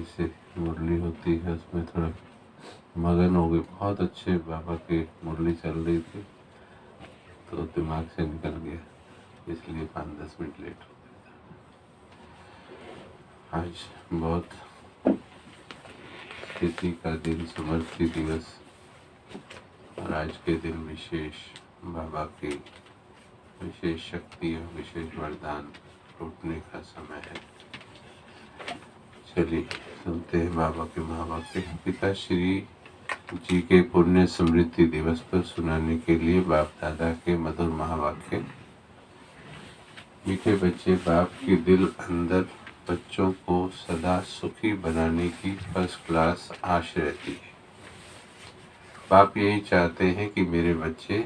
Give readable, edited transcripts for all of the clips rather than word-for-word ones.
से मुरली होती है उसमें थोड़ा मगन हो गई। बहुत अच्छे बाबा की मुरली चल रही थी तो दिमाग से निकल गया, इसलिए 5-10 मिनट लेट हो गया। आज बहुत स्थिति का दिन, समर्थी दिवस, और आज के दिन विशेष बाबा की विशेष शक्ति और विशेष वरदान लूटने का समय है। चलिए सुनते हैं बाबा के महावाक्य। पिताश्री जी के पुण्य स्मृति दिवस पर सुनाने के लिए बाप दादा के मधुर महावाक्य। मीठे बच्चे, बाप की दिल अंदर बच्चों को सदा सुखी बनाने की फर्स्ट क्लास आश रहती है। बाप यही चाहते हैं कि मेरे बच्चे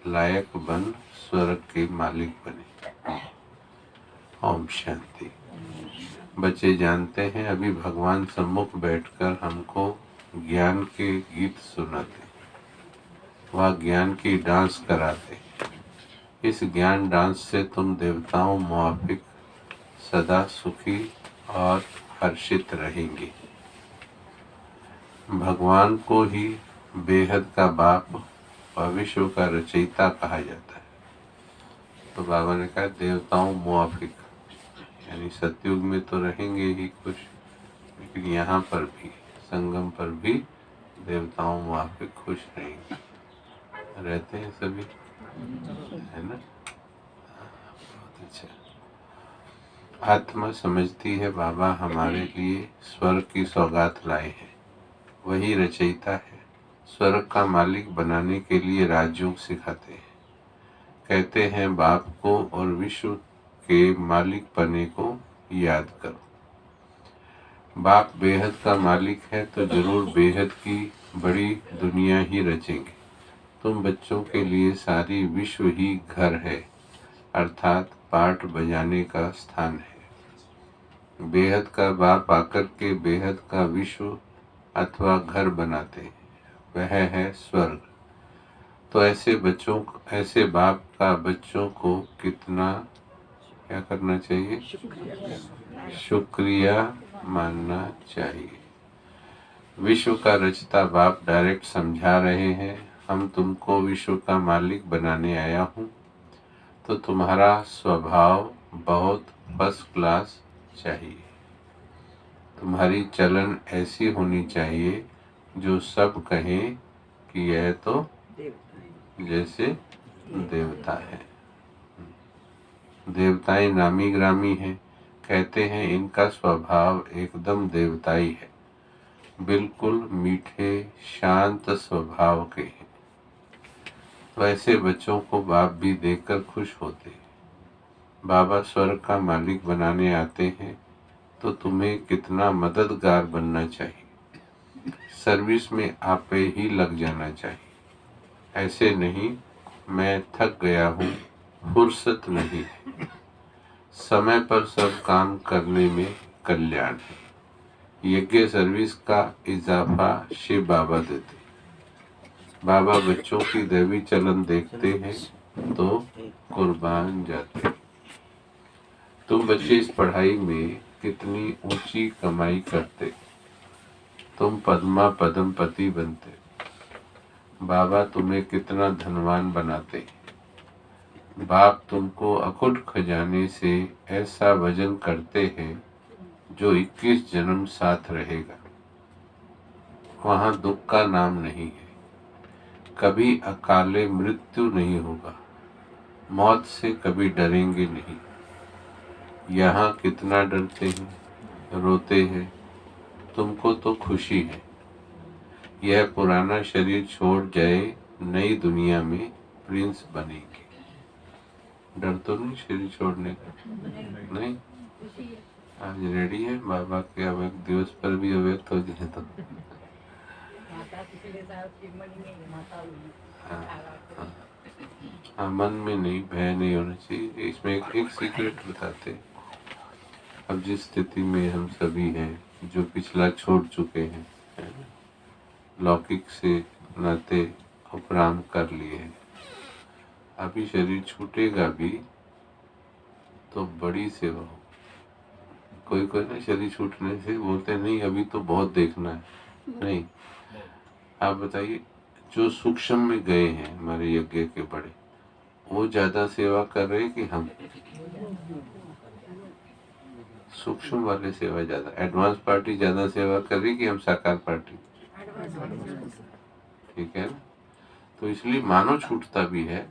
लायक बन स्वर्ग के मालिक बने। ओम शांति। बच्चे जानते हैं अभी भगवान सम्मुख बैठकर हमको ज्ञान के गीत सुनाते, वह ज्ञान की डांस कराते। इस ज्ञान डांस से तुम देवताओं मुआफिक सदा सुखी और हर्षित रहेंगे। भगवान को ही बेहद का बाप और विश्व का रचयिता कहा जाता है। तो बाबा ने कहा देवताओं मुआफिक, यानी सतयुग में तो रहेंगे ही खुश, लेकिन यहाँ पर भी संगम पर भी देवताओं मुआफिक खुश रहेंगे। रहते हैं सभी, है ना? बहुत अच्छा। आत्मा समझती है बाबा हमारे लिए स्वर्ग की सौगात लाए हैं। वही रचयिता है। स्वर्ग का मालिक बनाने के लिए राजयोग सिखाते हैं। कहते हैं बाप को और विश्व के मालिक पने को याद करो। बाप बेहद का मालिक है तो जरूर बेहद की बड़ी दुनिया ही रचेंगे। तुम बच्चों के लिए सारी विश्व ही घर है, अर्थात पाठ बजाने का स्थान है। बेहद का बाप आकर के बेहद का विश्व अथवा घर बनाते हैं, वह है स्वर्ग। तो ऐसे बाप का बच्चों को कितना क्या करना चाहिए? शुक्रिया मानना चाहिए। विश्व का रचता बाप डायरेक्ट समझा रहे हैं, हम तुमको विश्व का मालिक बनाने आया हूँ, तो तुम्हारा स्वभाव बहुत फर्स्ट क्लास चाहिए। तुम्हारी चलन ऐसी होनी चाहिए जो सब कहें कि यह तो जैसे देवता है। देवताएं नामी ग्रामी हैं, कहते हैं इनका स्वभाव एकदम देवताई है, बिल्कुल मीठे शांत स्वभाव के हैं। वैसे बच्चों को बाप भी देखकर खुश होते हैं। बाबा स्वर्ग का मालिक बनाने आते हैं तो तुम्हें कितना मददगार बनना चाहिए। सर्विस में आपे ही लग जाना चाहिए। ऐसे नहीं मैं थक गया हूँ, फुर्सत नहीं है। समय पर सब काम करने में कल्याण है। यज्ञ सर्विस का इजाफा शिव बाबा देते। बाबा बच्चों की दैवी चलन देखते हैं तो कुर्बान जाते। तुम बच्चे इस पढ़ाई में कितनी ऊंची कमाई करते, तुम पद्मा पद्मपति बनते। बाबा तुम्हें कितना धनवान बनाते। बाप तुमको अखुट खजाने से ऐसा वजन करते हैं जो 21 जन्म साथ रहेगा। वहाँ दुख का नाम नहीं है, कभी अकाले मृत्यु नहीं होगा, मौत से कभी डरेंगे नहीं। यहाँ कितना डरते हैं, रोते हैं, तुमको तो खुशी है। यह पुराना शरीर छोड़ जाए, नई दुनिया में प्रिंस बनेंगे। डर तो नहीं शरीर छोड़ने का? नहीं। आज रेडी है बाबा के अव्यक्त दिवस पर भी अव्यक्त हो जाए तो हाँ, मन में नहीं, भय नहीं होना चाहिए। इसमें एक सीक्रेट बताते हैं। अब जिस स्थिति में हम सभी हैं, जो पिछला छोड़ चुके हैं, लौकिक से नाते उपराम कर लिए हैं, अभी शरीर छूटेगा भी तो बड़ी सेवा हो। कोई कोई ना शरीर छूटने से बोलते नहीं अभी तो बहुत देखना है। नहीं, आप बताइए, जो सूक्ष्म में गए हैं हमारे यज्ञ के बड़े, वो ज्यादा सेवा कर रहे हैं कि हम? सूक्ष्म वाले सेवा ज्यादा, एडवांस पार्टी ज्यादा सेवा कर रही कि हम साकार पार्टी? ठीक है ना। तो इसलिए मानो छूटता भी है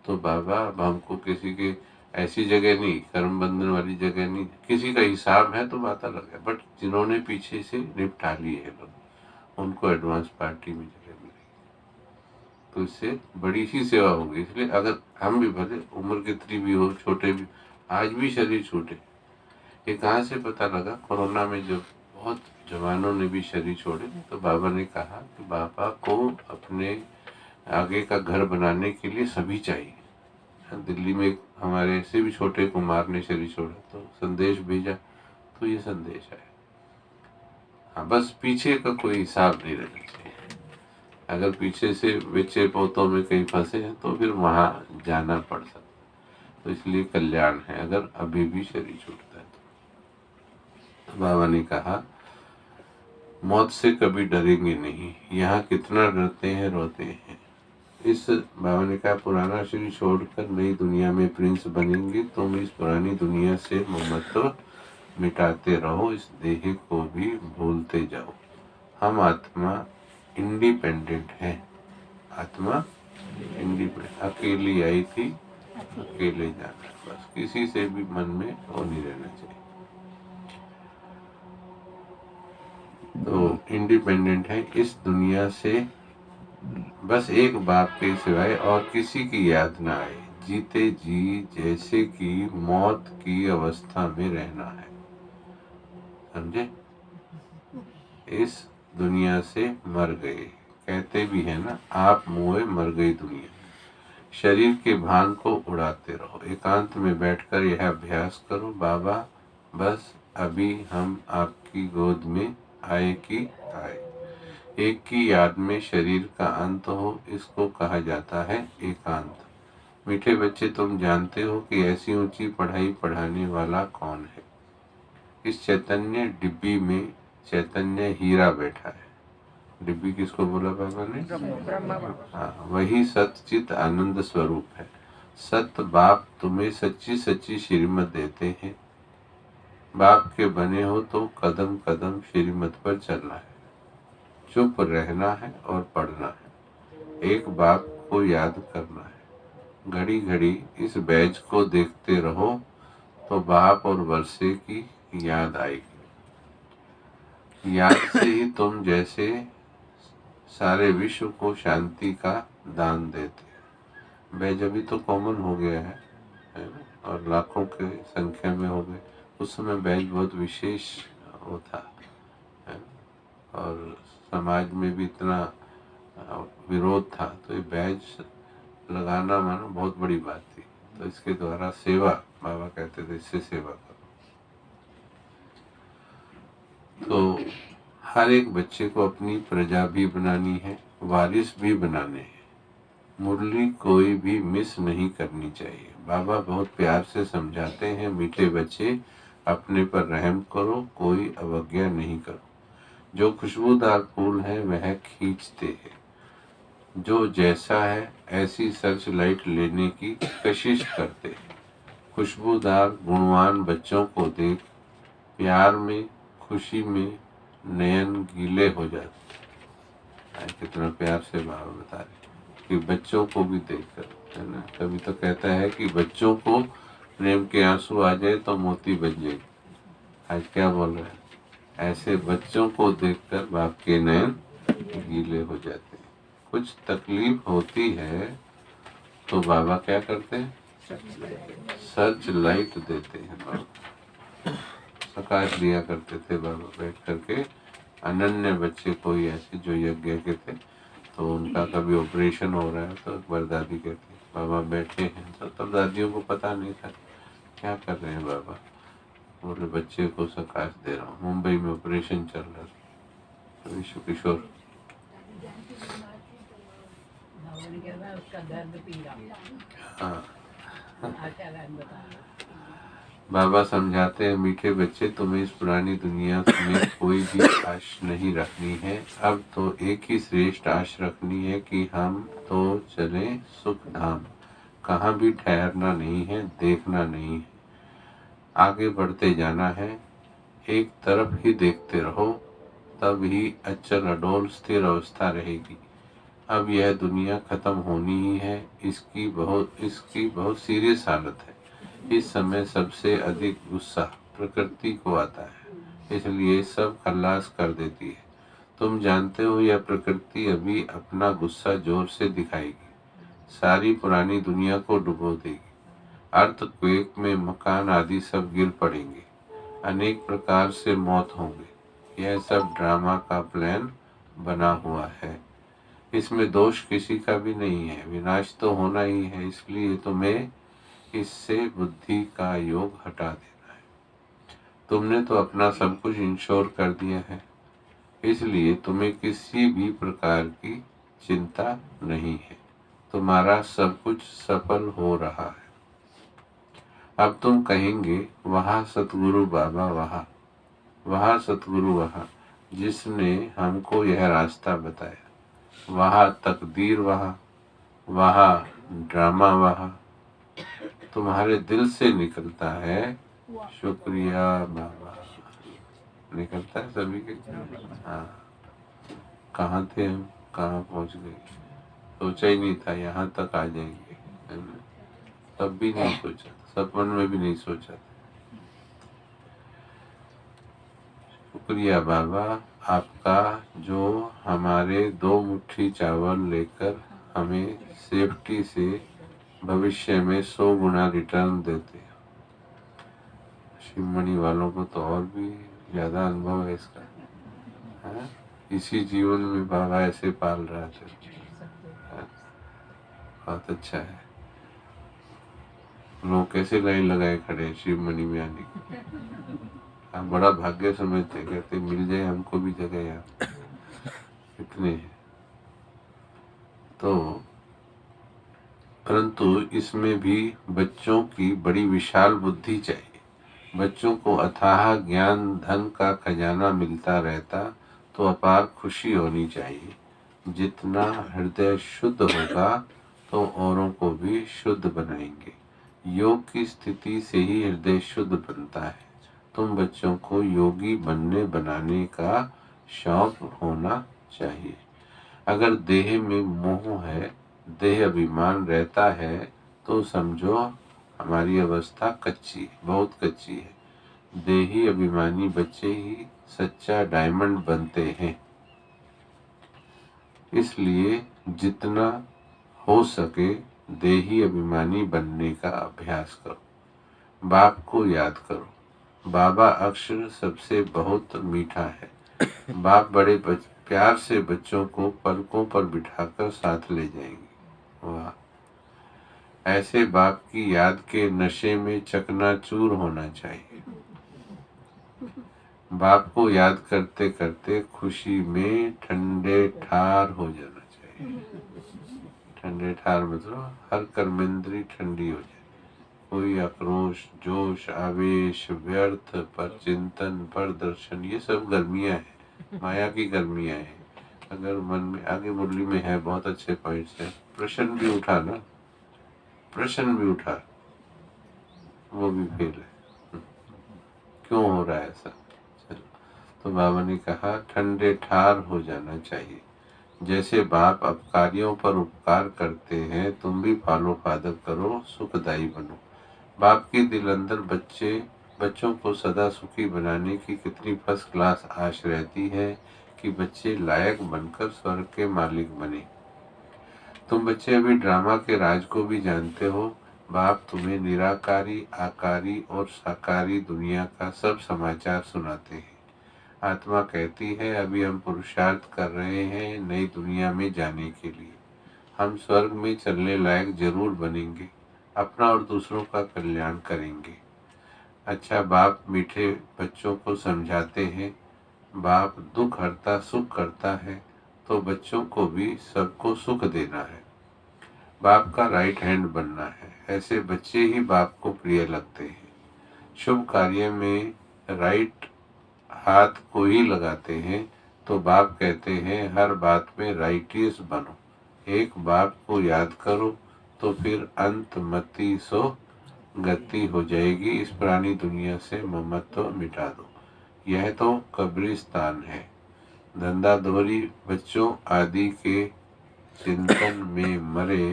तो बाबा अब हमको किसी के ऐसी जगह नहीं, कर्म बंधन वाली जगह नहीं, किसी का हिसाब है तो बात अलग है, बट जिन्होंने पीछे से निपटा लिए है लोग, उनको एडवांस पार्टी में जगह मिलेगी। तो इससे बड़ी ही सेवा होगी। इसलिए अगर हम भी भले उम्र कितनी भी हो, छोटे भी, आज भी शरीर छूटे, ये कहाँ से पता लगा? कोरोना में जब बहुत जवानों ने भी शरीर छोड़े तो बाबा ने कहा कि बाबा को अपने आगे का घर बनाने के लिए सभी चाहिए। दिल्ली में हमारे ऐसे भी छोटे कुमार ने शरीर छोड़ा तो संदेश भेजा, तो ये संदेश है। हाँ, बस पीछे का कोई हिसाब नहीं रहना चाहिए। अगर पीछे से बच्चे पोतों में कहीं फंसे हैं तो फिर वहां जाना पड़ सकता, तो इसलिए कल्याण है अगर अभी भी शरीर छूटता है तो। बाबा ने कहा मौत से कभी डरेंगे नहीं, यहाँ कितना डरते हैं, रोते हैं। इस बाबा ने कहा पुराना शरीर छोड़कर नई दुनिया में प्रिंस बनेंगे, तुम इस पुरानी दुनिया से ममत्व मिटाते रहो, इस देह को भी भूलते जाओ। हम आत्मा इंडिपेंडेंट है, आत्मा इंडिपेंडेंट, अकेली आई थी अकेले जाना, बस किसी से भी मन में वो नहीं रहना चाहिए। तो इंडिपेंडेंट है इस दुनिया से, बस एक बाप के सिवाय और किसी की याद ना आए, जीते जी जैसे कि मौत की अवस्था में रहना है। समझे? इस दुनिया से मर गए, कहते भी है ना, आप मुए मर गई दुनिया। शरीर के भान को उड़ाते रहो, एकांत में बैठकर यह अभ्यास करो, बाबा बस अभी हम आपकी गोद में आए कि आए। एक की याद में शरीर का अंत हो, इसको कहा जाता है एकांत। मीठे बच्चे, तुम जानते हो कि ऐसी ऊंची पढ़ाई पढ़ाने वाला कौन है? इस चैतन्य डिब्बी में चैतन्य हीरा बैठा है। डिब्बी किसको बोला बाबा ने? हाँ, वही सच्चित आनंद स्वरूप है। सत्य बाप तुम्हें सच्ची सच्ची श्रीमत देते हैं। बाप के बने हो तो कदम कदम श्रीमत पर चलना है, चुप रहना है और पढ़ना है, एक बाप को याद करना है। घड़ी घड़ी इस बैज को देखते रहो तो बाप और वर्षे की याद आएगी। याद से ही तुम जैसे सारे विश्व को शांति का दान देते। बैज अभी तो कॉमन हो गया है ना? और लाखों के संख्या में हो गए। उस समय बैज बहुत विशेष वो था, है ना? और समाज में भी इतना विरोध था, तो ये बैज लगाना मानो बहुत बड़ी बात थी। तो इसके द्वारा सेवा, बाबा कहते थे इससे सेवा करो। तो हर एक बच्चे को अपनी प्रजा भी बनानी है, वारिस भी बनाने हैं। मुरली कोई भी मिस नहीं करनी चाहिए। बाबा बहुत प्यार से समझाते हैं, मीठे बच्चे अपने पर रहम करो, कोई अवज्ञा नहीं करो। जो खुशबूदार फूल है वह खींचते हैं, जो जैसा है ऐसी सर्च लाइट लेने की कोशिश करते हैं। खुशबूदार गुणवान बच्चों को देख प्यार में, खुशी में नयन गीले हो जाते हैं। कितना प्यार से बाबा बता रहे कि बच्चों को भी देखकर, है ना? कभी तो कहता है कि बच्चों को प्रेम के आंसू आ जाए तो मोती बन जाए। आज क्या बोल रहे हैं? ऐसे बच्चों को देखकर बाप के नयन गीले हो जाते हैं। कुछ तकलीफ होती है तो बाबा क्या करते हैं? सर्च लाइट देते हैं। बाबा प्रकाश दिया करते थे बाबा बैठ करके। अनन्य बच्चे कोई ऐसे जो यज्ञ के थे, तो उनका कभी ऑपरेशन हो रहा है तो एक बार दादी कहती बाबा बैठे हैं, तो तब दादियों को पता नहीं था क्या कर रहे हैं बाबा। बोले बच्चे को प्रकाश दे रहा हूँ। मुंबई में ऑपरेशन चल रहा था, तो विश्व किशोर हाँ बाबा समझाते हैं, मीठे बच्चे, तुम्हें इस पुरानी दुनिया में कोई भी आश नहीं रखनी है। अब तो एक ही श्रेष्ठ आश रखनी है कि हम तो चलें सुख धाम। कहाँ भी ठहरना नहीं है, देखना नहीं है, आगे बढ़ते जाना है। एक तरफ ही देखते रहो, तब ही अचल अडोल स्थिर अवस्था रहेगी। अब यह दुनिया खत्म होनी ही है। इसकी बहुत सीरियस हालत है। इस समय सबसे अधिक गुस्सा प्रकृति को आता है, इसलिए सब खल्लास कर देती है। तुम जानते हो, यह प्रकृति अभी अपना गुस्सा जोर से दिखाएगी, सारी पुरानी दुनिया को डुबो देगी। अर्थक्वेक में मकान आदि सब गिर पड़ेंगे, अनेक प्रकार से मौत होंगे। यह सब ड्रामा का प्लान बना हुआ है। इसमें दोष किसी का भी नहीं है, विनाश तो होना ही है। इसलिए तुम्हें इससे बुद्धि का योग हटा देना है। तुमने तो अपना सब कुछ इंश्योर कर दिया है, इसलिए तुम्हें किसी भी प्रकार की चिंता नहीं है। तुम्हारा सब कुछ सफल हो रहा है। अब तुम कहेंगे, वहाँ सतगुरु बाबा, वहाँ सतगुरु, वहाँ जिसने हमको यह रास्ता बताया, वहाँ तकदीर, वहाँ ड्रामा, वहाँ तुम्हारे दिल से निकलता है। शुक्रिया बाबा, निकलता है सभी के। हाँ, कहाँ थे हम, कहाँ पहुँच गए। सोचा ही नहीं था यहाँ तक आ जाएंगे, है ना? तब भी नहीं सोचा था, सपन में भी नहीं सोचा था। शुक्रिया बाबा आपका, जो हमारे 2 मुट्ठी चावल लेकर हमें सेफ्टी से भविष्य में 100 गुना रिटर्न देते हैं। शिवमणि वालों को तो और भी ज्यादा अनुभव है इसका, है? इसी जीवन में बाबा ऐसे पाल रहा था, बहुत अच्छा है। लोग कैसे लाइन लगाए खड़े शिवमणि में आने की। आप बड़ा भाग्य समझते, कहते मिल जाए हमको भी जगह यहाँ, इतने हैं। तो परंतु इसमें भी बच्चों की बड़ी विशाल बुद्धि चाहिए। बच्चों को अथाह ज्ञान धन का खजाना मिलता रहता तो अपार खुशी होनी चाहिए। जितना हृदय शुद्ध होगा तो औरों को भी शुद्ध बनाएंगे। योग की स्थिति से ही हृदय शुद्ध बनता है। तुम बच्चों को योगी बनाने का शौक होना चाहिए। अगर देह में मोह है, देह अभिमान रहता है, तो समझो हमारी अवस्था कच्ची है, बहुत कच्ची है। देही अभिमानी बच्चे ही सच्चा डायमंड बनते हैं। इसलिए जितना हो सके देही अभिमानी बनने का अभ्यास करो। बाप को याद करो। बाबा अक्षर सबसे बहुत मीठा है। बाप बड़े प्यार से बच्चों को पलकों पर बिठाकर साथ ले जाएंगे। वाह, ऐसे बाप की याद के नशे में चकनाचूर होना चाहिए। बाप को याद करते करते खुशी में ठंडे ठार हो जाना चाहिए। ठंडे ठार मतलब हर कर्मेंद्री ठंडी हो जाए। कोई आक्रोश, जोश, आवेश, व्यर्थ पर चिंतन, पर दर्शन, ये सब गर्मियां हैं, माया की गर्मियां हैं। अगर मन में, आगे मुरली में है, बहुत अच्छे पॉइंट्स है। प्रश्न भी उठा ना, प्रश्न भी उठा, वो भी फेल है। क्यों हो रहा है ऐसा? चलो, तो बाबा ने कहा ठंडे ठार हो जाना चाहिए। जैसे बाप अपकारियों पर उपकार करते हैं, तुम भी फॉलो फादर करो, सुखदायी बनो। बाप के दिल अंदर बच्चों को सदा सुखी बनाने की कितनी फर्स्ट क्लास आश रहती है कि बच्चे लायक बनकर स्वर्ग के मालिक बने। तुम बच्चे अभी ड्रामा के राज को भी जानते हो। बाप तुम्हें निराकारी, आकारी और साकारी दुनिया का सब समाचार सुनाते हैं। आत्मा कहती है, अभी हम पुरुषार्थ कर रहे हैं नई दुनिया में जाने के लिए। हम स्वर्ग में चलने लायक जरूर बनेंगे, अपना और दूसरों का कल्याण करेंगे। अच्छा, बाप मीठे बच्चों को समझाते हैं, बाप दुख हरता सुख करता है, तो बच्चों को भी सबको सुख देना है। बाप का राइट हैंड बनना है। ऐसे बच्चे ही बाप को प्रिय लगते हैं। शुभ कार्य में राइट हाथ को ही लगाते हैं तो बाप कहते हैं हर बात में राइटियस बनो। एक बाप को याद करो तो फिर अंत मति सो गति हो जाएगी। इस पुरानी दुनिया से ममत्व मिटा दो। यह तो कब्रिस्तान है। धंधाधोरी बच्चों आदि के चिंतन में मरे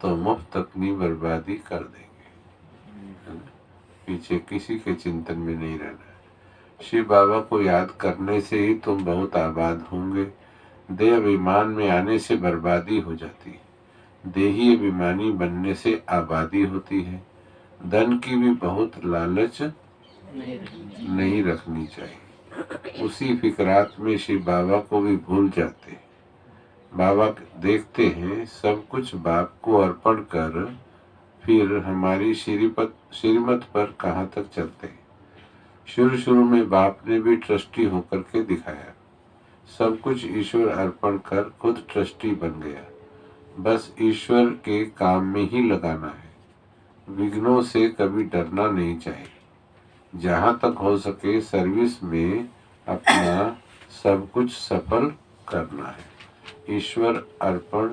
तो मुफ्त अपनी बर्बादी कर देंगे। पीछे किसी के चिंतन में नहीं रहना है। शिव बाबा को याद करने से ही तुम बहुत आबाद होंगे। देह अभिमान में आने से बर्बादी हो जाती है। देही अभिमानी बनने से आबादी होती है। धन की भी बहुत लालच नहीं रखनी चाहिए। उसी फिक्रात में शिव बाबा को भी भूल जाते हैं। बाबा देखते हैं सब कुछ बाप को अर्पण कर फिर हमारी श्रीमत पर कहाँ तक चलते हैं। शुरू शुरू में बाप ने भी ट्रस्टी होकर के दिखाया। सब कुछ ईश्वर अर्पण कर खुद ट्रस्टी बन गया। बस ईश्वर के काम में ही लगाना है। विघ्नों से कभी डरना नहीं चाहिए। जहाँ तक हो सके सर्विस में अपना सब कुछ सफल करना है। ईश्वर अर्पण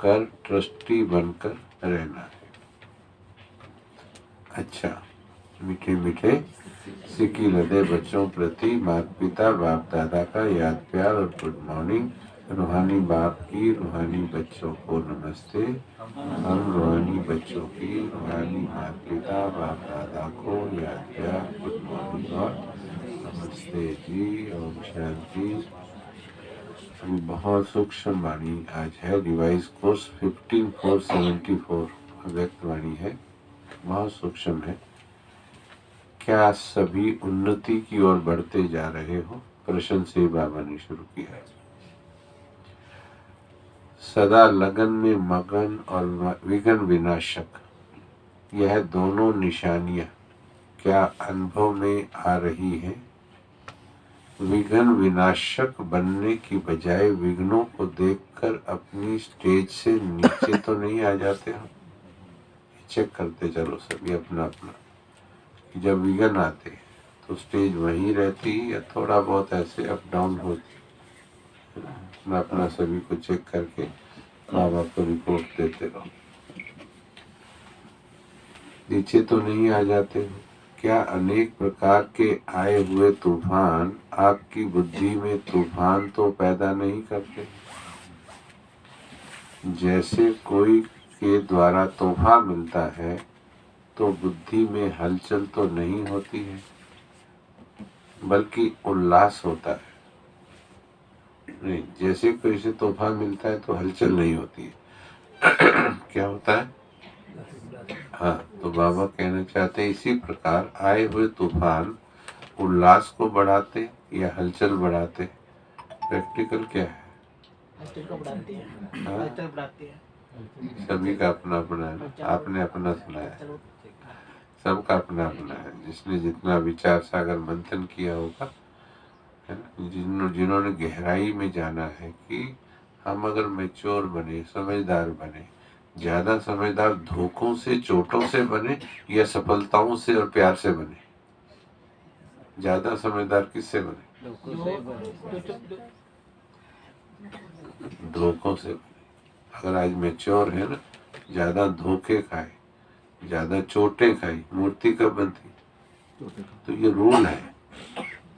कर ट्रस्टी बनकर रहना है। अच्छा, मीठे मीठे सिक्की लदे बच्चों प्रति माता पिता बाप दादा का याद प्यार और गुड मॉर्निंग। रूहानी बाप की रूहानी बच्चों को नमस्ते। हम रूहानी बच्चों की रूहानी माता पिता बाप दादा को याद प्यार गुड मॉर्निंग और नमस्ते जी। ओम शांति। अभी बहुत सूक्ष्म वाणी आज है। रिवाइज कोर्स 15474 व्यक्त वाणी है, बहुत सूक्ष्म है। क्या सभी उन्नति की ओर बढ़ते जा रहे हो? प्रश्न से बाबा ने शुरू किया है। सदा लगन में मगन और विघ्न विनाशक, यह दोनों निशानियां क्या अनुभव में आ रही हैं? विघ्न विनाशक बनने की बजाय विघ्नों को देखकर अपनी स्टेज से नीचे तो नहीं आ जाते हो? चेक करते चलो सभी अपना अपना। जब विघ्न आते तो स्टेज वहीं रहती या थोड़ा बहुत ऐसे अप डाउन होती? अपना अपना सभी को चेक करके बाबा को रिपोर्ट देते रहो। नीचे तो नहीं आ जाते हो? क्या अनेक प्रकार के आए हुए तूफान आपकी बुद्धि में तूफान तो पैदा नहीं करते? जैसे कोई के द्वारा तोहफा मिलता है तो बुद्धि में हलचल तो नहीं होती है, बल्कि उल्लास होता है। नहीं, जैसे कोई से तोहफा मिलता है तो हलचल नहीं होती है। क्या होता है? हाँ, तो बाबा कहना चाहते हैं इसी प्रकार आए हुए तूफान उल्लास को बढ़ाते या हलचल बढ़ाते? प्रैक्टिकल क्या है? सभी का अपना अपना है। आपने अपना सुनाया, सबका अपना अपना है। जिसने जितना विचार सागर मंथन किया होगा, है ना, जिन्होंने गहराई में जाना है कि हम अगर मैच्योर बने, समझदार बने, ज्यादा समझदार धोखों से चोटों से बने या सफलताओं से और प्यार से बने? ज्यादा समझदार किससे बने? धोखों से बने। अगर आज मैच्योर है ना, ज्यादा धोखे खाए, ज्यादा चोटें खाई, मूर्ति कब बनती? तो ये रूल है।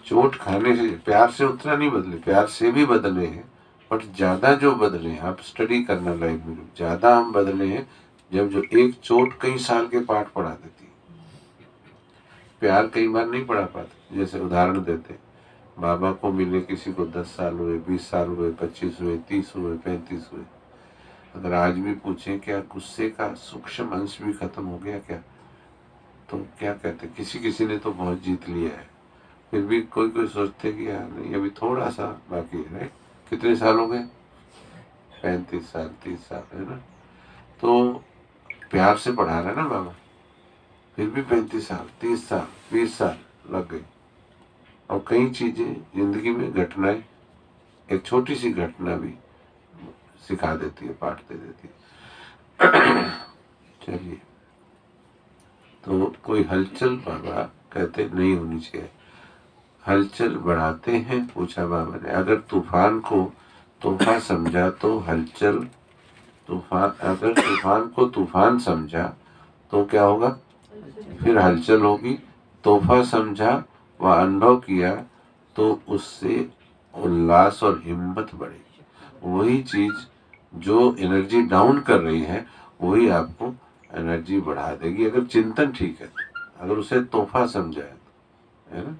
चोट खाने से, प्यार से उतना नहीं बदले, प्यार से भी बदले हैं, बट ज्यादा जो बदले हैं, आप स्टडी करना लाइफ में, ज्यादा हम बदले हैं जब जो एक चोट कई साल के पाठ पढ़ा देती है। प्यार कई बार नहीं पढ़ा पाते। जैसे उदाहरण देते, बाबा को मिले किसी को 10 साल हुए, 20 साल हुए, 25 हुए, 30 हुए, 35 हुए। अगर आज भी पूछें क्या गुस्से का सूक्ष्म अंश भी खत्म हो गया क्या, तो क्या कहते? किसी किसी ने तो बहुत जीत लिया है, फिर भी कोई कोई सोचते कि यार नहीं, अभी थोड़ा सा बाकी है। राइट? कितने साल हो गए? 35 साल, 30 साल, है ना? तो प्यार से पढ़ा रहा है ना बाबा, फिर भी 35 साल, 30 साल, 20 साल लग गई। और कई चीजें जिंदगी में, घटनाएं, एक छोटी सी घटना भी सिखा देती है, पाठ दे देती है। चलिए, तो तो कोई हलचल बाबा कहते नहीं होनी चाहिए। हलचल बढ़ाते हैं, पूछा बाबा ने। अगर तूफान को तूफान समझा तो हलचल, अगर तूफान को तूफान समझा तो क्या होगा, फिर हलचल होगी। तोहफा समझा व अनुभव किया तो उससे उल्लास और हिम्मत बढ़ेगी। वही चीज जो एनर्जी डाउन कर रही है वही आपको एनर्जी बढ़ा देगी, अगर चिंतन ठीक है, अगर उसे तोहफा समझा है ना।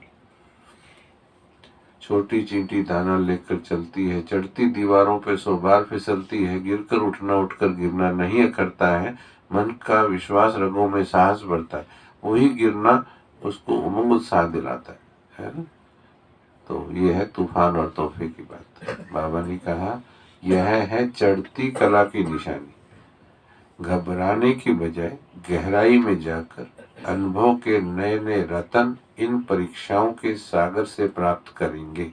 छोटी चींटी दाना लेकर चलती है, चढ़ती दीवारों पे 100 बार फिसलती है, गिरकर उठना उठकर गिरना नहीं करता है, मन का विश्वास रगों में साहस बढ़ता है, वही गिरना उसको उमंग उत्साह दिलाता है ना। तो ये है तूफान और तोहफे की बात। बाबा ने कहा यह है चढ़ती कला की निशानी। घबराने की बजाय गहराई में जाकर अनुभव के नए नए रतन इन परीक्षाओं के सागर से प्राप्त करेंगे,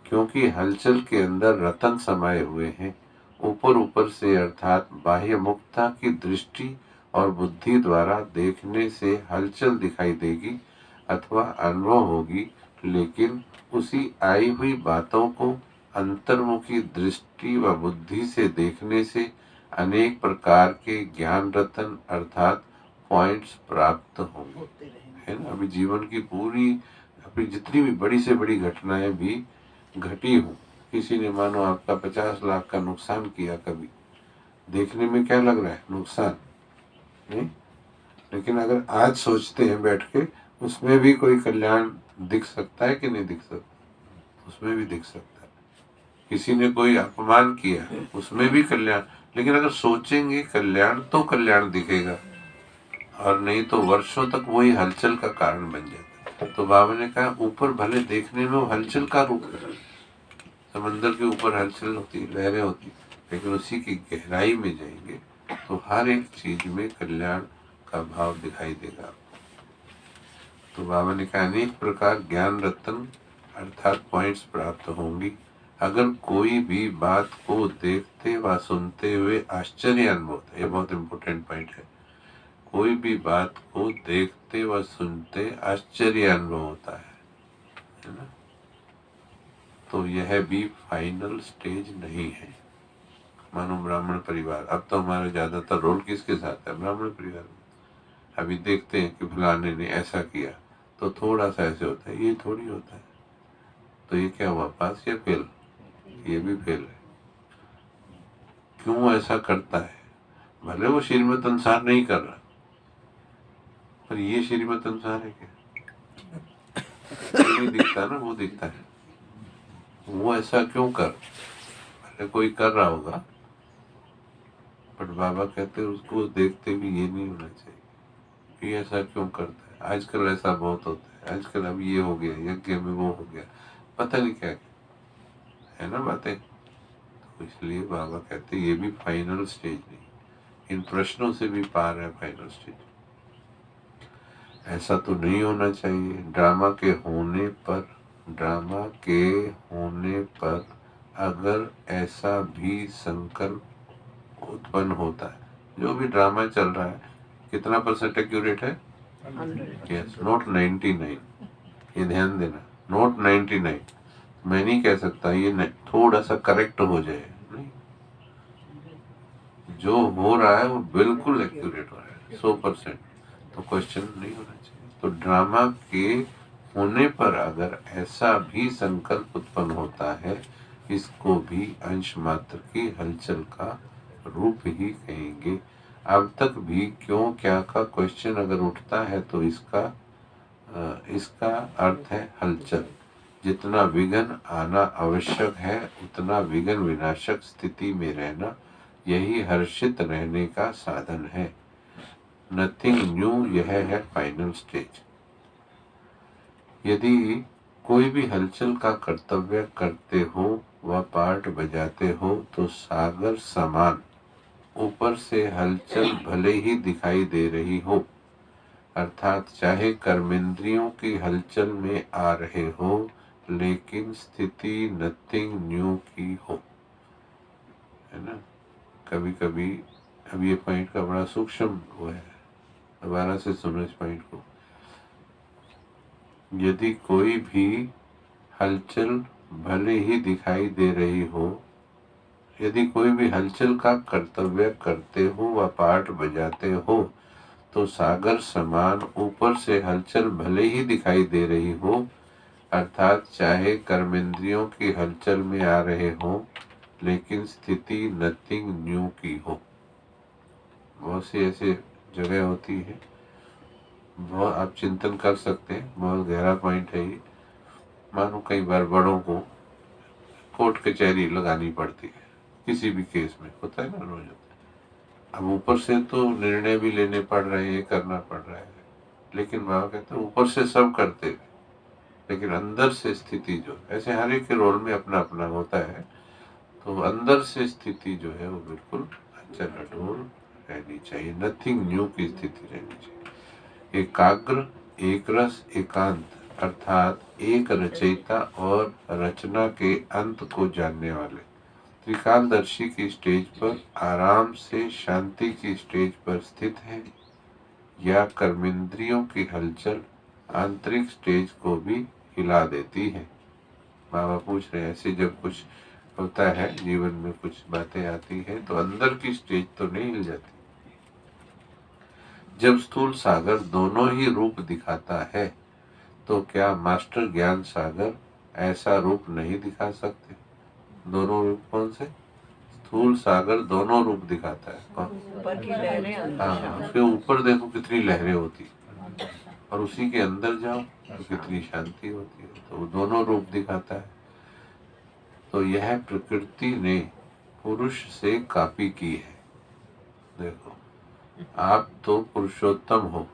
क्योंकि हलचल के अंदर रतन समाये हुए हैं। ऊपर ऊपर से अर्थात बाह्य मुक्ता की दृष्टि और बुद्धि द्वारा देखने से हलचल दिखाई देगी अथवा अनुभव होगी, लेकिन उसी आई हुई बातों को अंतर्मुखी दृष्टि व बुद्धि से देखने से अनेक प्रकार के ज्ञान रतन अर्थात पॉइंट्स प्राप्त होंगे, है ना। अभी जीवन की पूरी अपनी जितनी भी बड़ी से बड़ी घटनाएं भी घटी हूँ, किसी ने मानो आपका 50 लाख का नुकसान किया, कभी देखने में क्या लग रहा है, नुकसान नहीं, लेकिन अगर आज सोचते हैं बैठ के उसमें भी कोई कल्याण दिख सकता है कि नहीं दिख सकता, उसमें भी दिख सकता है। किसी ने कोई अपमान किया उसमें भी कल्याण, लेकिन अगर सोचेंगे कल्याण तो कल्याण दिखेगा, और नहीं तो वर्षों तक वही हलचल का कारण बन जाता है। तो बाबा ने कहा ऊपर भले देखने में वो हलचल का रूप है, समंदर के ऊपर हलचल होती है, लहरें होती, लेकिन उसी की गहराई में जाएंगे तो हर एक चीज में कल्याण का भाव दिखाई देगा। तो बाबा ने कहा अनेक प्रकार ज्ञान रत्न अर्थात पॉइंट्स प्राप्त होंगी। अगर कोई भी बात को देखते व सुनते हुए आश्चर्य अनुभव होता है, ये बहुत इंपॉर्टेंट पॉइंट है, कोई भी बात को देखते व सुनते आश्चर्य अनुभव होता है ना, तो यह भी फाइनल स्टेज नहीं है। मानो ब्राह्मण परिवार, अब तो हमारा ज्यादातर रोल किसके साथ है, ब्राह्मण परिवार में। अभी देखते हैं कि फलाने ने ऐसा किया तो थोड़ा सा ऐसे होता है, ये थोड़ी होता है, तो ये क्या हुआ, पास या फेल, ये भी फेल है। क्यों ऐसा करता है, भले वो श्रीमत अनुसार नहीं कर रहा, पर ये श्रीमत अनुसार है क्या, ये नहीं दिखता ना, वो दिखता है। वो ऐसा क्यों कर, भले कोई कर रहा होगा, बट बाबा कहते हैं उसको देखते भी ये नहीं होना चाहिए, ये ऐसा क्यों करता है। आजकल ऐसा बहुत होता है, आजकल अब ये हो गया, यज्ञ में वो हो गया, पता नहीं क्या है ना बातें। तो इसलिए बाबा कहते ये भी फाइनल स्टेज नहीं, इन प्रश्नों से भी पार है फाइनल स्टेज। ऐसा तो नहीं होना चाहिए। ड्रामा के होने पर अगर ऐसा भी संकल्प उत्पन्न होता है, जो भी ड्रामा चल रहा है कितना % एक्यूरेट है, यस, नोट 99, ये ध्यान देना, नोट 99, मैं नहीं कह सकता ये थोड़ा सा करेक्ट हो जाए, नहीं, जो हो रहा है वो बिल्कुल एक्यूरेट हो रहा है 100%, तो क्वेश्चन नहीं होना चाहिए। तो ड्रामा के होने पर अगर ऐसा भी संकल्प उत्पन्न होता है, इसको भी अंश मात्र की हलचल का रूप ही कहेंगे। अब तक भी क्यों क्या का क्वेश्चन अगर उठता है तो इसका अर्थ है हलचल। जितना विघ्न आना आवश्यक है उतना विघ्न विनाशक स्थिति में रहना, यही हर्षित रहने का साधन है। नथिंग न्यू, यह है फाइनल स्टेज। यदि कोई भी हलचल का कर्तव्य करते हो व पार्ट बजाते हो तो सागर समान ऊपर से हलचल भले ही दिखाई दे रही हो, अर्थात चाहे कर्मेंद्रियों की हलचल में आ रहे हो, लेकिन स्थिति नथिंग न्यू की हो, है ना। कभी कभी अब ये पॉइंट का बड़ा सूक्ष्म वो है, दोबारा से सुनो इस पॉइंट को। यदि कोई भी हलचल भले ही दिखाई दे रही हो, यदि कोई भी हलचल का कर्तव्य करते हो व पाठ बजाते हो, तो सागर समान ऊपर से हलचल भले ही दिखाई दे रही हो, अर्थात चाहे कर्मेंद्रियों की हलचल में आ रहे हो, लेकिन स्थिति नथिंग न्यू की हो। बहुत सी ऐसी जगह होती है, बहुत आप चिंतन कर सकते हैं, बहुत गहरा पॉइंट है ये। मानो कई बार बड़ों को कोर्ट कचहरी लगानी पड़ती है, किसी भी केस में होता है ना, रोज होता है। अब ऊपर से तो निर्णय भी लेने पड़ रहे हैं, ये करना पड़ रहा है, लेकिन बाबा कहते हैं ऊपर से सब करते हैं, लेकिन अंदर से स्थिति जो, ऐसे हर एक के रोल में अपना अपना होता है, तो अंदर से स्थिति जो है वो बिल्कुल अचल अटूल रहनी चाहिए, नथिंग न्यू की स्थिति रहनी चाहिए। एकाग्र, एक रस, एकांत, अर्थात एक रचयिता और रचना के अंत को जानने वाले, त्रिकालदर्शी की स्टेज पर आराम से शांति की स्टेज पर स्थित है, या कर्मेंद्रियों की हलचल आंतरिक स्टेज को भी हिला देती है। बाबा पूछ रहे हैं, ऐसे जब कुछ होता है जीवन में, कुछ बातें आती है, तो अंदर की स्टेज तो नहीं हिल जाती। जब स्थूल सागर दोनों ही रूप दिखाता है, तो क्या मास्टर ज्ञान सागर ऐसा रूप नहीं दिखा सकते? दोनों रूप कौन से? स्थूल सागर दोनों रूप दिखाता है। ऊपर की लहरें, हाँ, उसके ऊपर देखो कितनी लहरें होती, और उसी के अंदर जाओ तो कितनी शांति होती है, तो वो दोनों रूप दिखाता है। तो यह प्रकृति ने पुरुष से कॉपी की है। देखो, आप तो पुरुषोत्तम हो,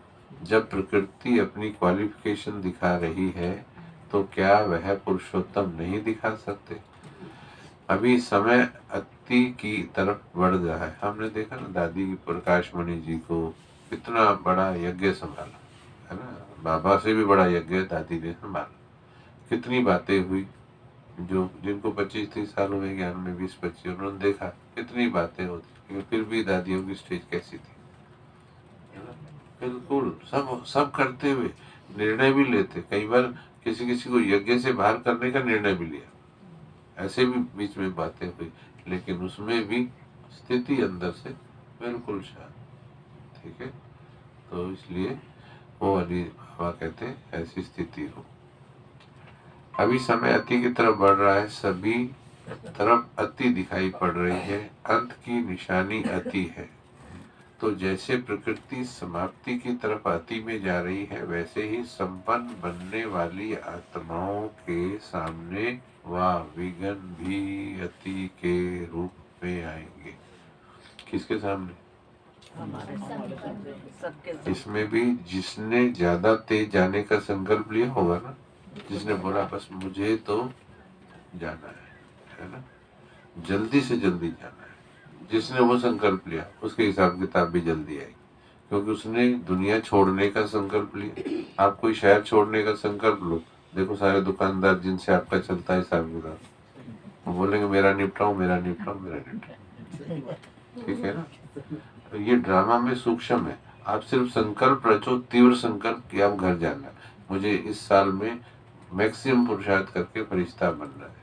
जब प्रकृति अपनी क्वालिफिकेशन दिखा रही है, तो क्या वह पुरुषोत्तम नहीं दिखा सकते? अभी समय अति की तरफ बढ़ रहा है। हमने देखा ना, दादी प्रकाश मणि जी को कितना बड़ा यज्ञ संभाला है ना, बाबा से भी बड़ा यज्ञ दादी ने संभाला। कितनी बातें हुई, जो जिनको 25-30 साल हुए ज्ञान में, 20-25, उन्होंने देखा कितनी बातें होती, लेकिन फिर भी दादियों की स्टेज कैसी थी, है ना? बिल्कुल सब सब करते हुए निर्णय भी लेते, कई बार किसी किसी को यज्ञ से बाहर करने का निर्णय भी लिया, ऐसे भी बीच में बातें हुई, लेकिन उसमें भी स्थिति अंदर से बिल्कुल शांत। ठीक है, तो इसलिए वो वाली बाबा कहते हैं ऐसी स्थिति हो। अभी समय अति की तरफ बढ़ रहा है, सभी तरफ अति दिखाई पड़ रही है, अंत की निशानी अति है। तो जैसे प्रकृति समाप्ति की तरफ अति में जा रही है, वैसे ही संपन्न बनने वाली आत्माओं के सामने वह विघ्न भी अति के रूप में आएंगे। किसके सामने? सबके। इसमें भी जिसने ज्यादा तेज जाने का संकल्प लिया होगा ना, जिसने बोला बस मुझे तो जाना है ना, जल्दी से जल्दी जाना है, जिसने वो संकल्प लिया उसके हिसाब किताब भी जल्दी आएगी, क्योंकि उसने दुनिया छोड़ने का संकल्प लिया। आप कोई शहर छोड़ने का संकल्प लो, देखो सारे दुकानदार जिनसे आपका चलता है हिसाब किताब, वो बोलेंगे मेरा निपटाओ, मेरा निपटाओ, मेरा निपटाओ। ठीक है ना, तो ये ड्रामा में सूक्ष्म है। आप सिर्फ संकल्प रचो, तीव्र संकल्प कि आप घर जाना है, मुझे इस साल में मैक्सिमम पुरुषार्थ करके फरिश्ता बनना है।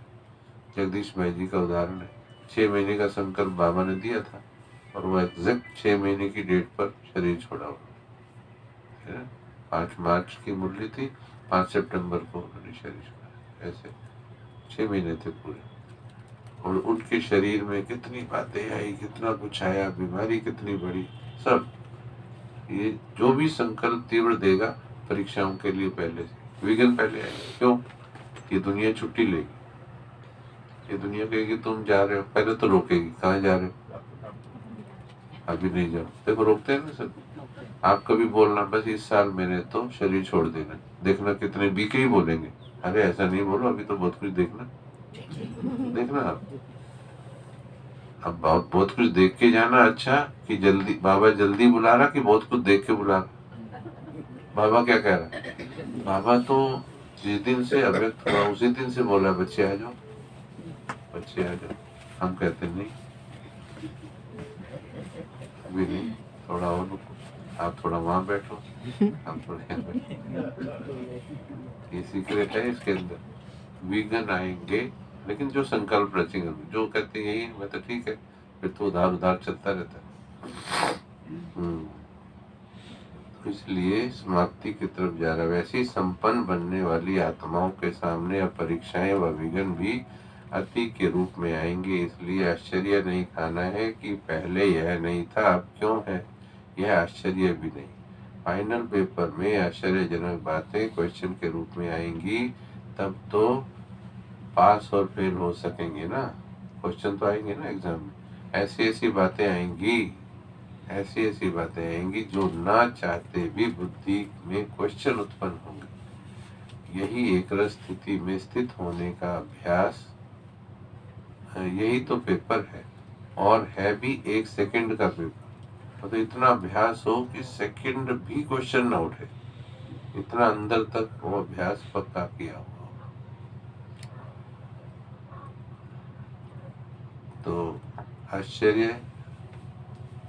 जगदीश भाई जी का उदाहरण है, 6 महीने का संकल्प बाबा ने दिया था, और वो एग्जैक्ट 6 महीने की डेट पर शरीर छोड़ा हुआ है। 5 मार्च की मुरली थी, 5 सितंबर को उन्होंने शरीर छोड़ा। ऐसे 6 महीने थे पूरे, और उनके शरीर में कितनी बातें आई, कितना कुछ आया, बीमारी कितनी बड़ी, सब ये जो भी संकल्प तीव्र देगा परीक्षाओं के लिए पहले से विघ्न पहले आएगा। क्यों? ये दुनिया छुट्टी लेगी, ये दुनिया कहेगी तुम जा रहे हो, पहले तो रोकेगी, कहाँ जा रहे हो, अभी नहीं जाओ। देखो रोकते हैं ना सब। आप कभी बोलना बस इस साल मैंने तो शरीर छोड़ देना, देखना कितने बीके ही बोलेंगे, अरे ऐसा नहीं बोलो, अभी तो बहुत कुछ देखना, देखना आप। अब बहुत कुछ देख के जाना अच्छा, कि जल्दी बाबा जल्दी बुला रहा कि बहुत कुछ देख के बुला रहा? बाबा क्या कह रहा? बाबा तो जिस दिन से अव्यक्त हुआ उसी दिन से बोला बच्चे आ जाओ, बच्चे आ जाओ। हम कहते नहीं, अभी नहीं, थोड़ा और रुको, आप थोड़ा वहां बैठो, आप थोड़ा यहाँ बैठो। ये सीक्रेट है इसके अंदर। वीगन आएंगे लेकिन जो संकल्प रचेंगे, जो कहते हैं यही मैं तो ठीक है, फिर तो उधार उधार चलता रहता है। तो इसलिए समाप्ति की तरफ जा रहा है। वैसी संपन्न बनने वाली आत्माओं के सामने अब परीक्षाएं व विघ्न भी अति के रूप में आएंगे। इसलिए आश्चर्य नहीं खाना है कि पहले यह नहीं था अब क्यों है, यह आश्चर्य भी नहीं। फाइनल पेपर में आश्चर्यजनक बातें क्वेश्चन के रूप में आएंगी, तब तो पास और फेल हो सकेंगे ना। क्वेश्चन तो आएंगे ना एग्जाम में, ऐसी ऐसी बातें आएंगी, ऐसी ऐसी बातें आएंगी जो ना चाहते भी बुद्धि में क्वेश्चन उत्पन्न होंगे। यही एक रस स्थिति में स्थित होने का अभ्यास, यही तो पेपर है, और है भी 1 सेकंड का पेपर। तो इतना अभ्यास हो कि सेकंड भी क्वेश्चन ना उठे, इतना अंदर तक वो अभ्यास पक्का किया हुआ। तो आश्चर्य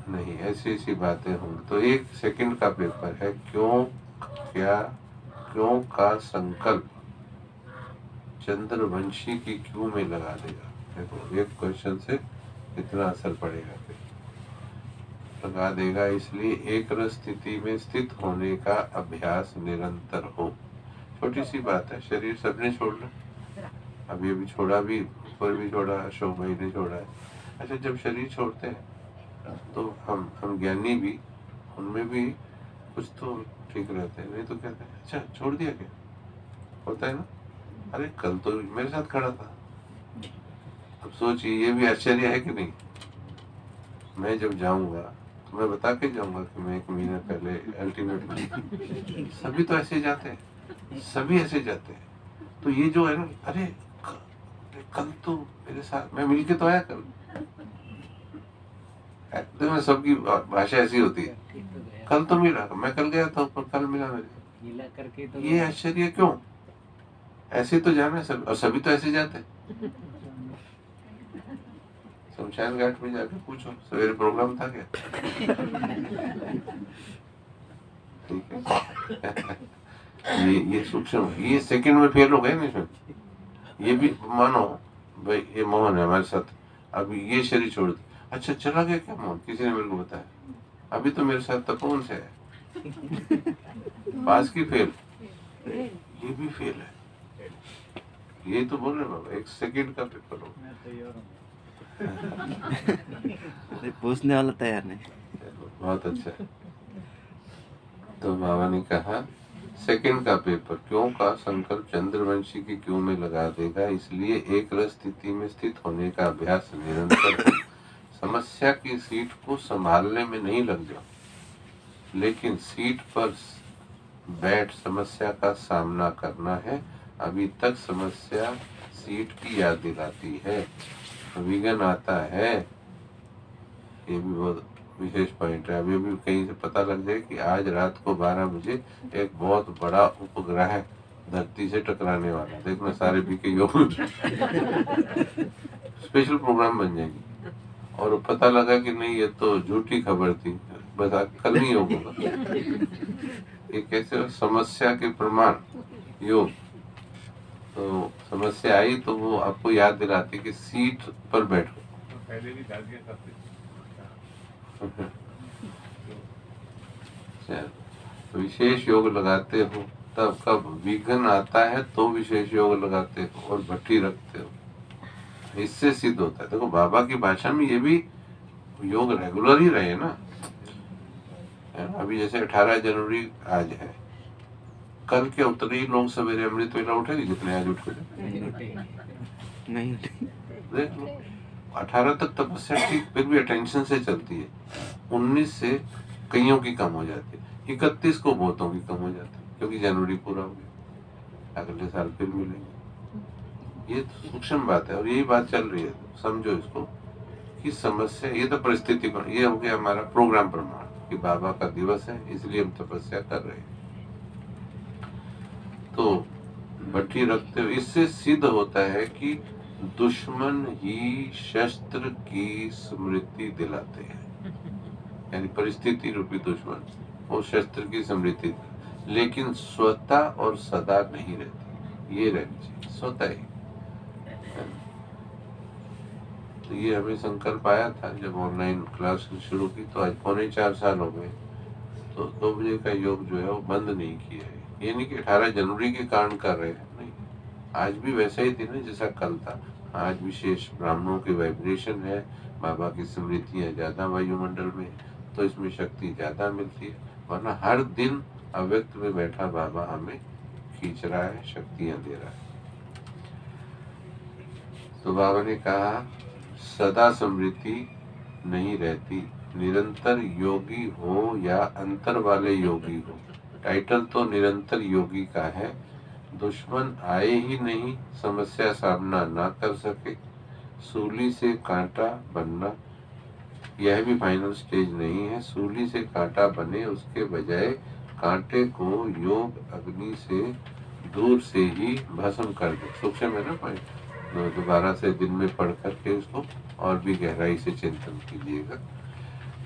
नहीं, ऐसी ऐसी बातें होंगी। तो 1 सेकंड का पेपर है। क्यों, क्या, क्यों का संकल्प चंद्रवंशी की क्यों में लगा देगा। देखो एक क्वेश्चन से कितना असर पड़ेगा, फिर लगा देगा। इसलिए एक रस स्थिति में स्थित होने का अभ्यास निरंतर हो। छोटी सी बात है, शरीर सबने छोड़ना, अभी अभी छोड़ा भी, ऊपर भी छोड़ा, अशोक भाई ने छोड़ा है। अच्छा, जब शरीर छोड़ते हैं तो हम ज्ञानी भी, उनमें भी कुछ तो ठीक रहते हैं, नहीं तो कहते हैं अच्छा छोड़ दिया क्या, होता है ना। अरे कल तो मेरे साथ खड़ा था। अब सोचिए, ये भी आश्चर्य है कि नहीं। मैं जब जाऊंगा तो मैं बता के जाऊंगा कि मैं 1 महीना पहले अल्टीमेटली, सभी तो ऐसे जाते हैं, सभी ऐसे जाते हैं। तो ये जो है ना, अरे कल तो मेरे साथ मैं मिल के तो आया कल। तो सबकी भाषा ऐसी होती है, कल तो मिला, मैं कल गया था पर कल मिला मेरे। मिला करके तो ये आश्चर्य क्यों, ऐसे तो जाना सब, और सभी तो ऐसे जाते हैं। शमशान घाट में जाके पूछो, सवेरे प्रोग्राम था क्या। ठीक है। ये सूक्ष्म, ये सेकंड में फेल हो गए ना इसमें। ये भी मानो भाई, ये मोहन है हमारे साथ, अभी ये शरीर छोड़ दे। अच्छा चला गया क्या मोहन, किसी ने मेरे को बताया, अभी तो मेरे साथ तपोवन से है। पास की फेल, ये भी फेल है। ये तो बोल रहे बाबा 1 सेकंड का पेपर हो। पूछने वाला तैयार नहीं। बहुत अच्छा है। तो बाबा ने कहा सेकंड का पेपर, क्यों का संकल्प चंद्रवंशी की क्यों में लगा देगा। इसलिए एक रस स्थिति में स्थित होने का अभ्यास निरंतर हो। समस्या की सीट को संभालने में नहीं लग जाओ, लेकिन सीट पर बैठ समस्या का सामना करना है। अभी तक समस्या सीट की याद दिलाती है, विघ्न आता है। ये भी बहुत विशेष पॉइंट है। अभी भी कहीं से पता लग जाए कि आज रात को 12 बजे एक बहुत बड़ा उपग्रह धरती से टकराने वाला, देखना सारे बीके योग स्पेशल प्रोग्राम बन जाएगी। और पता लगा कि नहीं ये तो झूठी खबर थी, बस कल नहीं होगा। ये कैसे, समस्या के प्रमाण योग। तो समस्या आई तो वो आपको याद दिलाती कि सीट पर बैठो। पहले भी डाल दिया था। विशेष योग लगाते हो तब, कब विघ्न आता है तो विशेष योग लगाते हो और भट्टी रखते हो, इससे सिद्ध होता है। देखो बाबा की भाषा में ये भी योग रेगुलर ही रहे ना। अभी जैसे 18 जनवरी आज है, कल के उतने ही लोग सवेरे अमृत वेला उठेंगे जितने आज उठ नहीं देख लो। 18 तक तपस्या ठीक, फिर भी अटेंशन से चलती है। 19 से कईयों की कम हो जाती है, 31 को बहुतों की कम हो जाती है, क्योंकि जनवरी पूरा हो गया, अगले साल फिर मिलेंगे। ये तो सूक्ष्म बात है और यही बात चल रही है। समझो इसको कि समस्या, ये तो परिस्थिति पर, ये हो गया हमारा प्रोग्राम प्रमाण कि बाबा का दिवस है इसलिए हम तपस्या कर रहे हैं। तो भट्टी रखते हो, इससे सिद्ध होता है कि दुश्मन ही शस्त्र की स्मृति दिलाते हैं, यानी परिस्थिति रूपी दुश्मन वो शस्त्र की स्मृति, लेकिन स्वतः और सदा नहीं रहती, ये रहनी चाहिए स्वतः ही। तो ये हमें संकल्प आया था जब ऑनलाइन क्लास शुरू की, तो आज 3.25 साल हो गए। तो 2 बजे का योग जो है वो बंद नहीं किया है। ये नहीं कि 18 जनवरी के कारण कर रहे हैं, नहीं, आज भी वैसा ही दिन है जैसा कल था। आज विशेष ब्राह्मणों की वाइब्रेशन है, बाबा की स्मृतियाँ ज्यादा वायुमंडल में, तो इसमें शक्ति ज्यादा मिलती है। वरना हर दिन अव्यक्त में बैठा बाबा हमें खींच रहा है, शक्तियां दे रहा है। तो बाबा ने कहा सदा स्मृति नहीं रहती, निरंतर योगी हो या अंतर वाले योगी हो। टाइटल तो निरंतर योगी का है। दुश्मन आए ही नहीं, समस्या सामना ना कर सके, सूली से कांटा बनना, यह भी फाइनल स्टेज नहीं है। सूली से कांटा बने, उसके बजाय कांटे को योग अग्नि से दूर से ही भस्म कर दे। सूक्ष्म है ना पॉइंट, दोबारा से दिन में पढ़ करके उसको और भी गहराई से चिंतन कीजिएगा।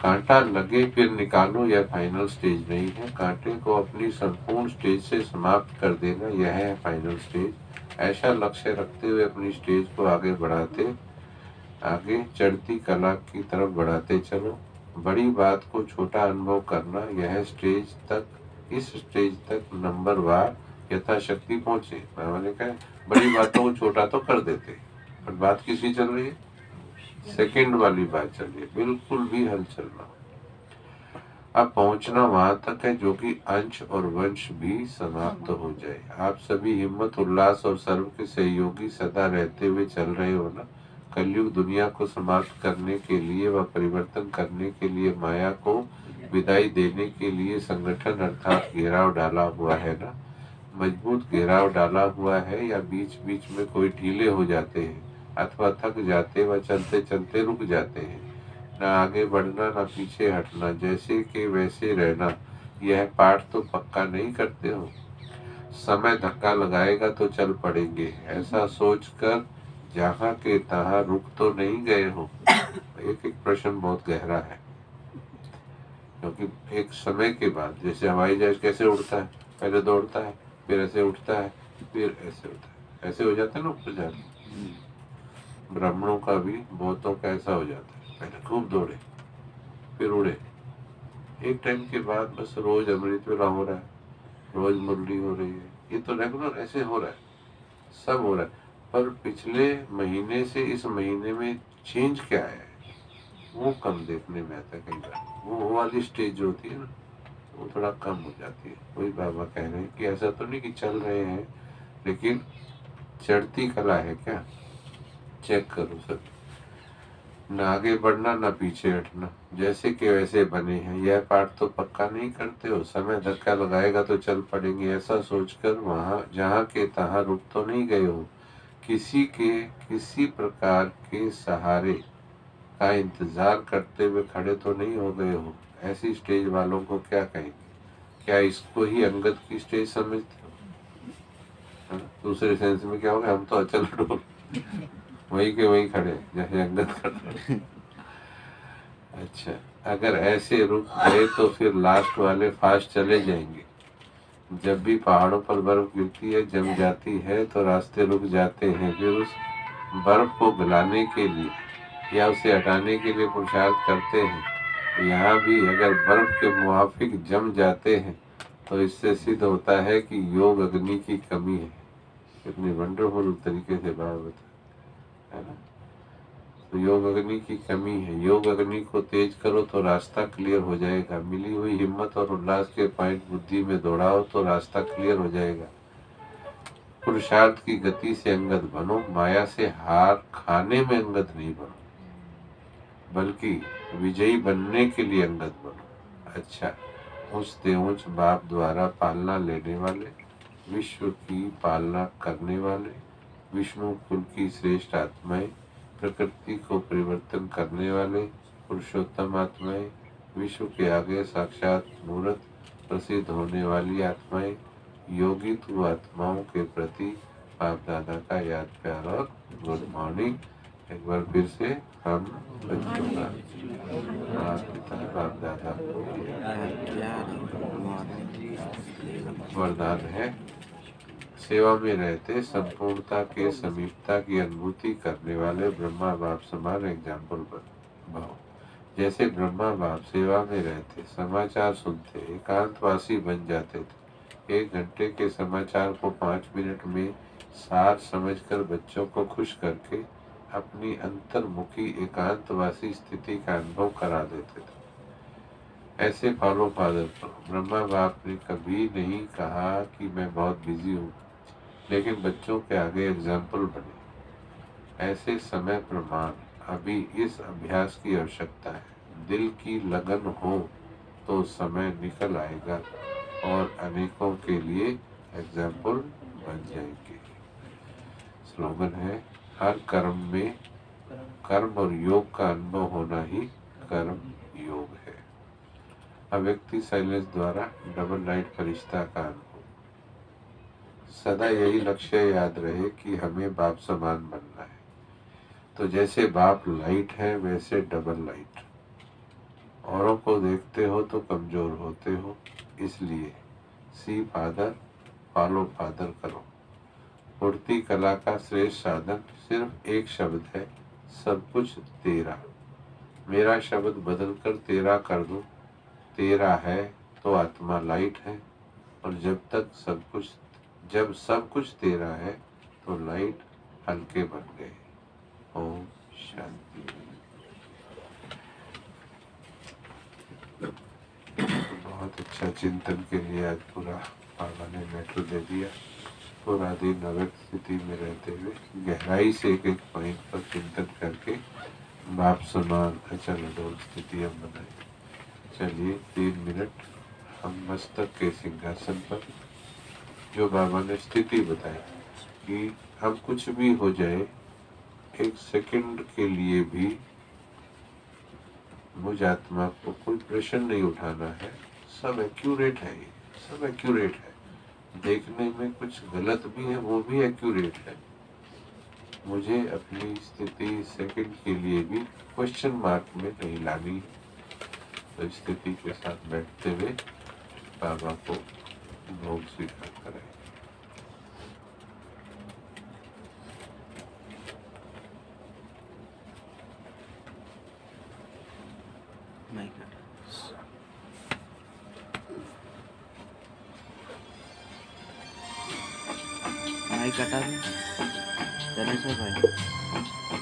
कांटा लगे फिर निकालो, यह फाइनल स्टेज नहीं है। कांटे को अपनी संपूर्ण स्टेज से समाप्त कर देना, यह है फाइनल स्टेज। ऐसा लक्ष्य रखते हुए अपनी स्टेज को आगे चढ़ती कला की तरफ बढ़ाते चलो। बड़ी बात को छोटा अनुभव करना, यह स्टेज तक, इस स्टेज तक नंबर वार यथाशक्ति पहुंचे। बाबा ने कहा बड़ी बातों को छोटा तो कर देते, पर बात किसी चल रही है, सेकंड वाली बात चल रही है, बिल्कुल भी हलचल ना। अब पहुंचना वहां तक है जो कि अंश और वंश भी समाप्त हो जाए। आप सभी हिम्मत, उल्लास और सर्व के सहयोगी सदा रहते हुए चल रहे हो ना। कलयुग दुनिया को समाप्त करने के लिए व परिवर्तन करने के लिए, माया को विदाई देने के लिए संगठन अर्थात घेराव डाला हुआ है ना। मजबूत घेराव डाला हुआ है, या बीच बीच में कोई ढीले हो जाते हैं अथवा थक जाते व चलते चलते रुक जाते हैं। न आगे बढ़ना न पीछे हटना, जैसे के वैसे रहना, यह पाठ तो पक्का नहीं करते हो। समय धक्का लगाएगा तो चल पड़ेंगे, ऐसा सोचकर जहाँ के तहाँ रुक तो नहीं गए हो। एक प्रश्न बहुत गहरा है, क्योंकि एक समय के बाद जैसे हवाई जहाज कैसे उड़ता है, पहले दौड़ता है, फिर ऐसे उठता है, फिर ऐसे होता है, ऐसे हो जाता है ना ऊपर जाके। ब्राह्मणों का भी बहुतों का ऐसा हो जाता है, पहले खूब दौड़े फिर उड़े। एक टाइम के बाद बस रोज अमृत वेला हो रहा है, रोज मुरली हो रही है, ये तो रेगुलर ऐसे हो रहा है, सब हो रहा है। पर पिछले महीने से इस महीने में चेंज क्या है, वो कम देखने में आता है कई बार। वो वाली स्टेज जो होती है ना, वो थोड़ा कम हो जाती है। वही बाबा कह रहे हैं कि ऐसा तो नहीं कि चल रहे हैं, लेकिन चढ़ती कला है क्या, चेक करो सब। न आगे बढ़ना न पीछे हटना, जैसे कि वैसे बने हैं, यह पाठ तो पक्का नहीं करते हो। समय धक्का लगाएगा तो चल पड़ेंगे, ऐसा सोचकर वहां जहाँ के तहाँ रुक तो नहीं गए हो। किसी प्रकार के सहारे का इंतजार करते हुए खड़े तो नहीं हो गए हो। ऐसी स्टेज वालों को क्या कहेंगे, क्या इसको ही अंगद की स्टेज समझते हो? दूसरे सेंस में क्या होगा, हम तो अचल डोल वही के वही खड़े जैसे अंगद खड़े। अच्छा, अगर ऐसे रुक गए तो फिर लास्ट वाले फास्ट चले जाएंगे। जब भी पहाड़ों पर बर्फ गिरती है, जम जाती है, तो रास्ते रुक जाते हैं। फिर उस बर्फ को गलाने के लिए या उसे हटाने के लिए पुरुषार्थ करते हैं। यहाँ भी अगर बर्फ के मुवाफिक जम जाते हैं, तो इससे सिद्ध होता है कि योग अग्नि की कमी है। कितनी वंडरफुल तरीके से बात बता है ना। तो योग अग्नि की कमी है, योग अग्नि को तेज करो तो रास्ता क्लियर हो जाएगा। मिली हुई हिम्मत और उल्लास के पॉइंट बुद्धि में दौड़ाओ तो रास्ता क्लियर हो जाएगा। पुरुषार्थ की गति से अंगद बनो, माया से हार खाने में अंगद नहीं बनो, बल्कि विजयी बनने के लिए अंगद बनो। अच्छा, ऊंचते ऊंच बाप द्वारा पालना लेने वाले, विश्व की पालना करने वाले, विष्णु कुल की श्रेष्ठ आत्माएं, प्रकृति को परिवर्तन करने वाले पुरुषोत्तम आत्माएं, विश्व के आगे साक्षात मूर्त प्रसिद्ध होने वाली आत्माएं, योगी तु आत्माओं के प्रति बाप दादा का याद प्यार और गुड मॉर्निंग। एक बार फिर से हम बच्चों का माता पिता बाप दादा को प्यार मॉर्निंग वरदान है। सेवा में रहते संपूर्णता के समीपता की अनुभूति करने वाले ब्रह्मा बाप समान एग्जाम्पल भाव। जैसे ब्रह्मा बाप सेवा में रहते समाचार सुनते एकांतवासी बन जाते थे। 1 घंटे के समाचार को 5 मिनट में सार समझकर बच्चों को खुश करके अपनी अंतर्मुखी एकांतवासी स्थिति का अनुभव करा देते थे। ऐसे फॉलो फादर को ब्रह्मा बाप ने कभी नहीं कहा कि मैं बहुत बिजी हूँ, लेकिन बच्चों के आगे एग्जाम्पल बने। ऐसे समय प्रमाण अभी इस अभ्यास की आवश्यकता है। दिल की लगन हो तो समय निकल आएगा और अनेकों के लिए एग्जाम्पल बन जाएंगे। स्लोगन है, हर कर्म में कर्म और योग का अनुभव होना ही कर्म योग है। अव्यक्ति साइलेंस द्वारा डबल लाइट फरिश्ता का अनुभव। सदा यही लक्ष्य याद रहे कि हमें बाप समान बनना है। तो जैसे बाप लाइट है वैसे डबल लाइट। औरों को देखते हो तो कमजोर होते हो, इसलिए सी फादर फॉलो फादर करो। उड़ती कला का श्रेष्ठ साधन सिर्फ एक शब्द है, सब कुछ तेरा। मेरा शब्द बदलकर तेरा कर दो। तेरा है तो आत्मा लाइट है, और जब सब कुछ तेरा है तो लाइट हल्के बन गए। ओम शांति। बहुत अच्छा चिंतन के लिए आज पूरा बाबा ने मैटर दे दिया। पूरा दिन अव्यक्त स्थिति में रहते हुए गहराई से एक एक पॉइंट पर चिंतन करके बाप समान अचल अडोल स्थिति हम बनाए। चलिए 3 मिनट हम मस्तक के सिंहासन पर जो बाबा ने स्थिति बताई कि अब कुछ भी हो जाए, 1 सेकंड के लिए भी मुझ आत्मा को कोई प्रश्न नहीं उठाना है। सब एक्यूरेट है, ये सब एक्यूरेट है। देखने में कुछ गलत भी है, वो भी एक्यूरेट है। मुझे अपनी स्थिति सेकंड के लिए भी क्वेश्चन मार्क में नहीं लानी। तो स्थिति के साथ बैठते हुए बाबा को भोग स्वीकार कराए। माइक हटा दो, चले भाई।